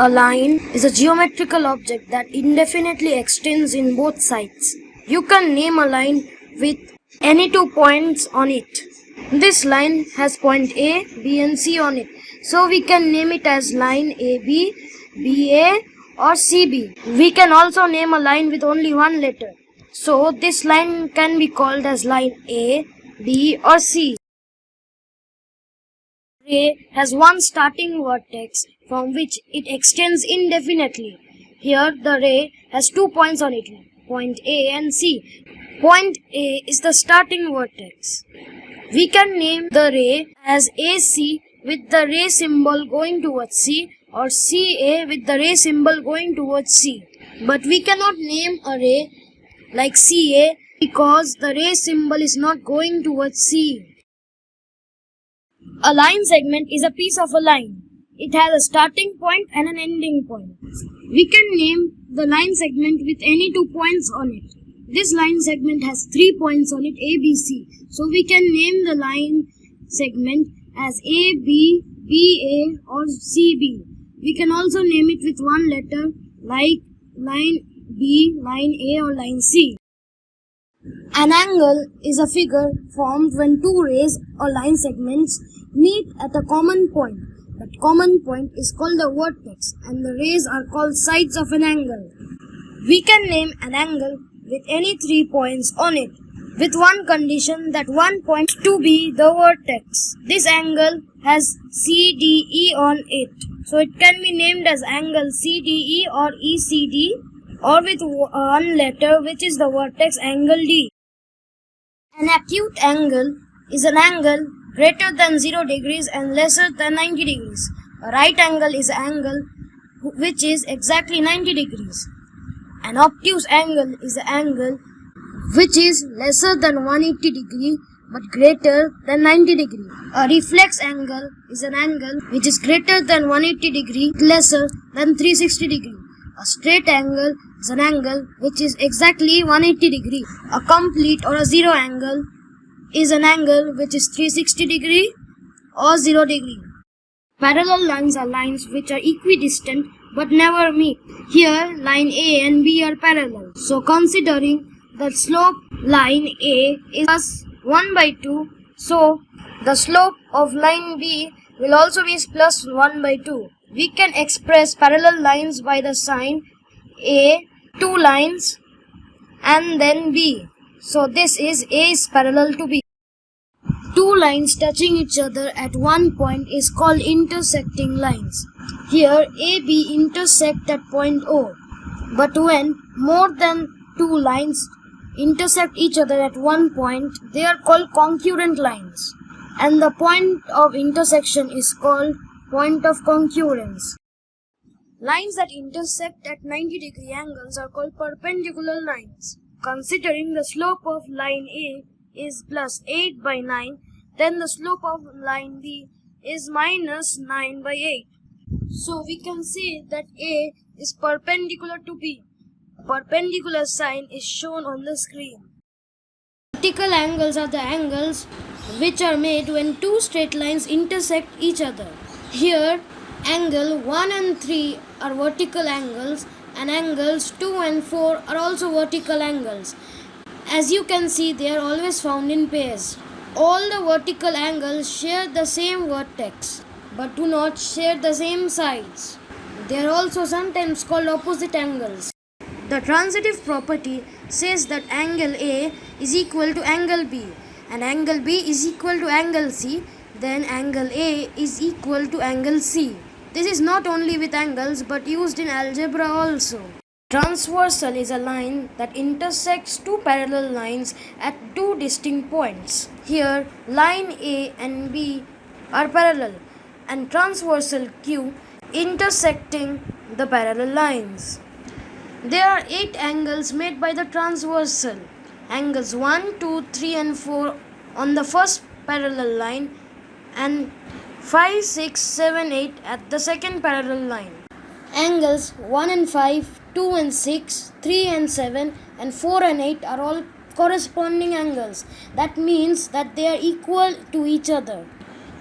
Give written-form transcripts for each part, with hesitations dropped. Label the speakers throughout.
Speaker 1: A line is a geometrical object that indefinitely extends in both sides. You can name a line with any 2 points on it. This line has point A, B and C on it. So we can name it as line AB, BA or CB. We can also name a line with only one letter. So this line can be called as line A, B or C. Ray has one starting vertex from which it extends indefinitely. Here the ray has 2 points on it, point A and C. Point A is the starting vertex. We can name the ray as AC with the ray symbol going towards C or CA with the ray symbol going towards C. But we cannot name a ray like CA because the ray symbol is not going towards C. A line segment is a piece of a line. It has a starting point and an ending point. We can name the line segment with any 2 points on it. This line segment has 3 points on it, A, B, C. So we can name the line segment as A, B, B, A or C, B. We can also name it with one letter like line B, line A or line C. An angle is a figure formed when two rays or line segments meet at a common point. That common point is called the vertex and the rays are called sides of an angle. We can name an angle with any 3 points on it, with one condition that one point to be the vertex. This angle has CDE on it, so it can be named as angle CDE or ECD, or with one letter which is the vertex angle D. An acute angle is an angle greater than 0 degrees and lesser than 90 degrees. A right angle is an angle which is exactly 90 degrees. An obtuse angle is an angle which is lesser than 180 degree but greater than 90 degree. A reflex angle is an angle which is greater than 180 degree, lesser than 360 degree. A straight angle is an angle which is exactly 180 degree. A complete or a zero angle is an angle which is 360 degree or 0 degree. Parallel lines are lines which are equidistant but never meet. Here line A and B are parallel. So considering the slope line A is plus 1/2, so the slope of line B will also be plus 1/2. We can express parallel lines by the sign A, 2 lines and then B. So this is A is parallel to B. Two lines touching each other at one point is called intersecting lines. Here AB intersect at point O. But when more than 2 lines intersect each other at one point, they are called concurrent lines. And the point of intersection is called point of concurrence. Lines that intersect at 90-degree angles are called perpendicular lines. Considering the slope of line A is plus 8/9, then the slope of line B is minus 9/8. So we can say that A is perpendicular to B. A perpendicular sign is shown on the screen. Vertical angles are the angles which are made when two straight lines intersect each other. Here, angle 1 and 3 are vertical angles and angles 2 and 4 are also vertical angles. As you can see, they are always found in pairs. All the vertical angles share the same vertex but do not share the same sides. They are also sometimes called opposite angles. The transitive property says that angle A is equal to angle B and angle B is equal to angle C, then angle A is equal to angle C. This is not only with angles but used in algebra also. Transversal is a line that intersects two parallel lines at two distinct points. Here, line A and B are parallel and transversal Q intersecting the parallel lines. There are 8 angles made by the transversal. Angles 1, 2, 3 and 4 on the first parallel line and 5, 6, 7, 8 at the second parallel line. Angles 1 and 5, 2 and 6, 3 and 7 and 4 and 8 are all corresponding angles. That means that they are equal to each other.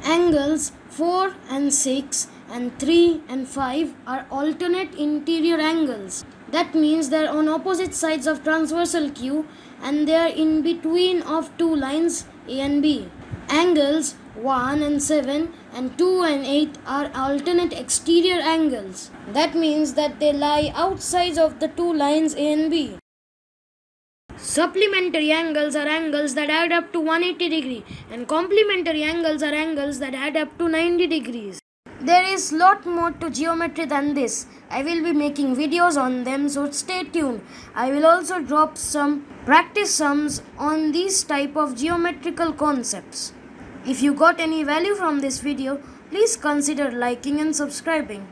Speaker 1: Angles 4 and 6 and 3 and 5 are alternate interior angles. That means they are on opposite sides of transversal Q and they are in between of two lines A and B. Angles 1 and 7 and 2 and 8 are alternate exterior angles. That means that they lie outside of the two lines A and B. Supplementary angles are angles that add up to 180 degrees and complementary angles are angles that add up to 90 degrees. There is lot more to geometry than this. I will be making videos on them, so stay tuned. I will also drop some practice sums on these type of geometrical concepts. If you got any value from this video, please consider liking and subscribing.